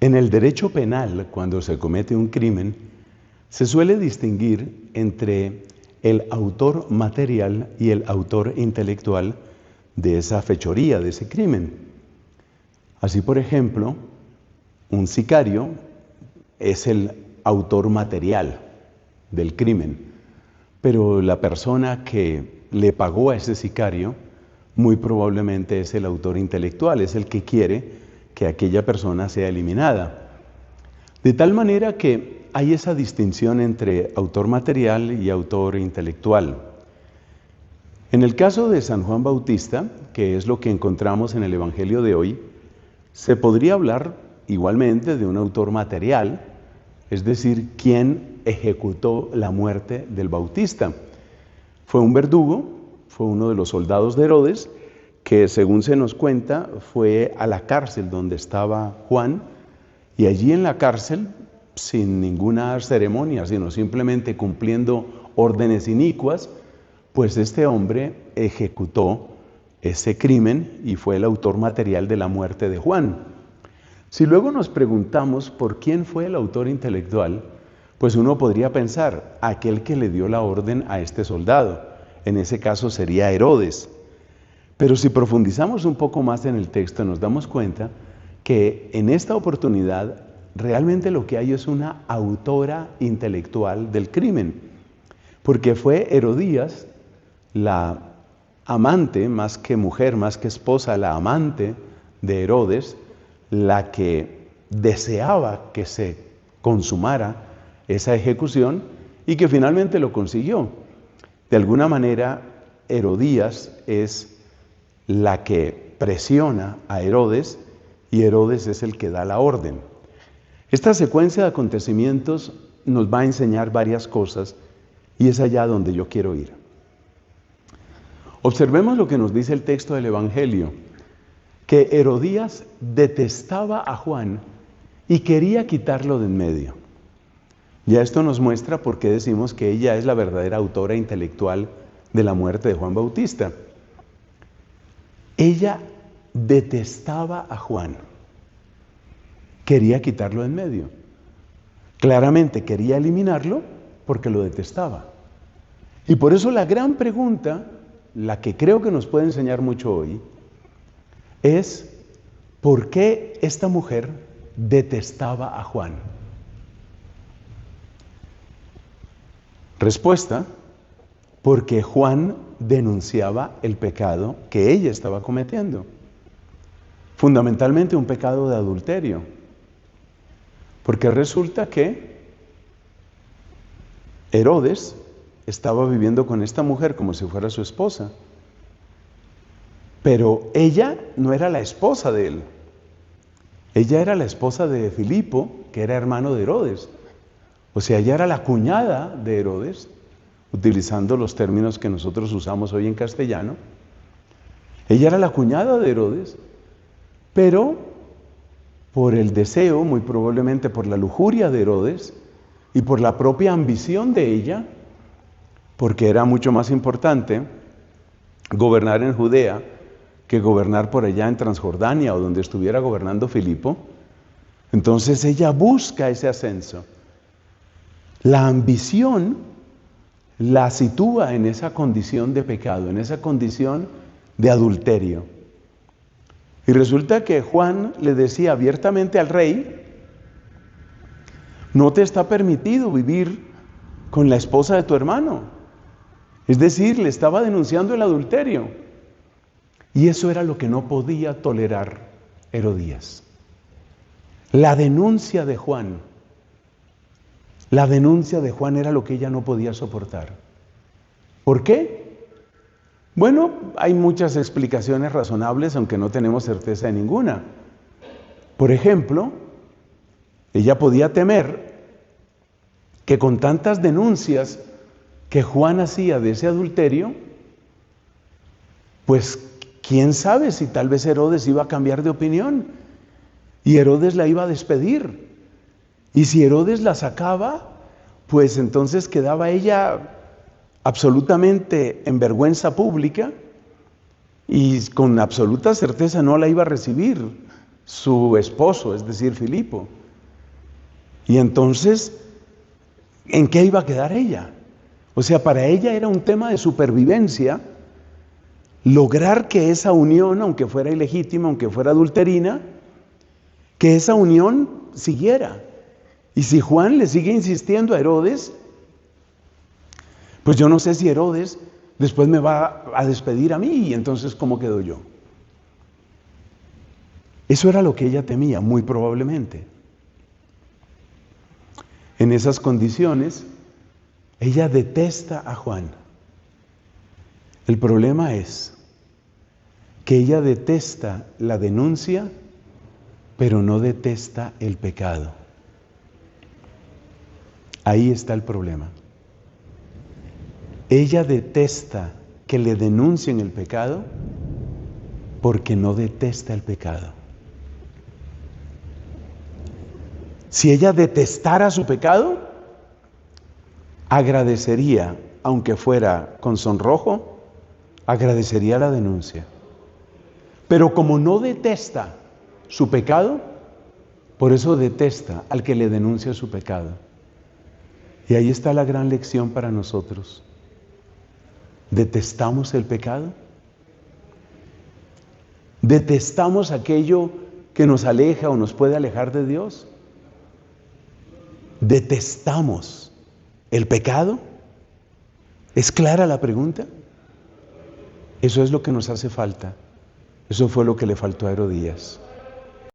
En el derecho penal, cuando se comete un crimen, se suele distinguir entre el autor material y el autor intelectual de esa fechoría, de ese crimen. Así, por ejemplo, un sicario es el autor material del crimen, pero la persona que le pagó a ese sicario muy probablemente es el autor intelectual, es el que quiere que aquella persona sea eliminada. De tal manera que hay esa distinción entre autor material y autor intelectual. En el caso de San Juan Bautista, que es lo que encontramos en el Evangelio de hoy, se podría hablar igualmente de un autor material, es decir, quien ejecutó la muerte del Bautista. Fue un verdugo, fue uno de los soldados de Herodes, que según se nos cuenta, fue a la cárcel donde estaba Juan, y allí en la cárcel, sin ninguna ceremonia, sino simplemente cumpliendo órdenes inicuas, pues este hombre ejecutó ese crimen y fue el autor material de la muerte de Juan. Si luego nos preguntamos por quién fue el autor intelectual, pues uno podría pensar, aquel que le dio la orden a este soldado. En ese caso sería Herodes. Pero si profundizamos un poco más en el texto, nos damos cuenta que en esta oportunidad realmente lo que hay es una autora intelectual del crimen, porque fue Herodías, la amante, más que mujer, más que esposa, la amante de Herodes, la que deseaba que se consumara esa ejecución y que finalmente lo consiguió. De alguna manera, Herodías es la que presiona a Herodes y Herodes es el que da la orden. Esta secuencia de acontecimientos nos va a enseñar varias cosas y es allá donde yo quiero ir. Observemos lo que nos dice el texto del Evangelio, que Herodías detestaba a Juan y quería quitarlo de en medio. Ya esto nos muestra por qué decimos que ella es la verdadera autora intelectual de la muerte de Juan Bautista. Ella detestaba a Juan, quería quitarlo de en medio. Claramente quería eliminarlo porque lo detestaba. Y por eso la gran pregunta, la que creo que nos puede enseñar mucho hoy, es ¿por qué esta mujer detestaba a Juan? Respuesta: porque Juan denunciaba el pecado que ella estaba cometiendo. Fundamentalmente un pecado de adulterio. Porque resulta que Herodes estaba viviendo con esta mujer como si fuera su esposa. Pero ella no era la esposa de él. Ella era la esposa de Filipo, que era hermano de Herodes. O sea, ella era la cuñada de Herodes, utilizando los términos que nosotros usamos hoy en castellano. Ella era la cuñada de Herodes, pero por el deseo, muy probablemente por la lujuria de Herodes y por la propia ambición de ella, porque era mucho más importante gobernar en Judea que gobernar por allá en Transjordania o donde estuviera gobernando Filipo, entonces ella busca ese ascenso. La ambición la sitúa en esa condición de pecado, en esa condición de adulterio. Y resulta que Juan le decía abiertamente al rey: no te está permitido vivir con la esposa de tu hermano. Es decir, le estaba denunciando el adulterio. Y eso era lo que no podía tolerar Herodías. La denuncia de Juan. La denuncia de Juan era lo que ella no podía soportar. ¿Por qué? Bueno, hay muchas explicaciones razonables, aunque no tenemos certeza de ninguna. Por ejemplo, ella podía temer que con tantas denuncias que Juan hacía de ese adulterio, pues quién sabe si tal vez Herodes iba a cambiar de opinión y Herodes la iba a despedir. Y si Herodes la sacaba, pues entonces quedaba ella absolutamente en vergüenza pública y con absoluta certeza no la iba a recibir su esposo, es decir, Filipo. Y entonces, ¿en qué iba a quedar ella? O sea, para ella era un tema de supervivencia lograr que esa unión, aunque fuera ilegítima, aunque fuera adulterina, que esa unión siguiera. Y si Juan le sigue insistiendo a Herodes, pues yo no sé si Herodes después me va a despedir a mí, y entonces ¿cómo quedo yo? Eso era lo que ella temía, muy probablemente. En esas condiciones, ella detesta a Juan. El problema es que ella detesta la denuncia, pero no detesta el pecado. Ahí está el problema. Ella detesta que le denuncien el pecado porque no detesta el pecado. Si ella detestara su pecado, agradecería, aunque fuera con sonrojo, agradecería la denuncia. Pero como no detesta su pecado, por eso detesta al que le denuncia su pecado. Y ahí está la gran lección para nosotros. ¿Detestamos el pecado? ¿Detestamos aquello que nos aleja o nos puede alejar de Dios? ¿Detestamos el pecado? ¿Es clara la pregunta? Eso es lo que nos hace falta. Eso fue lo que le faltó a Herodías.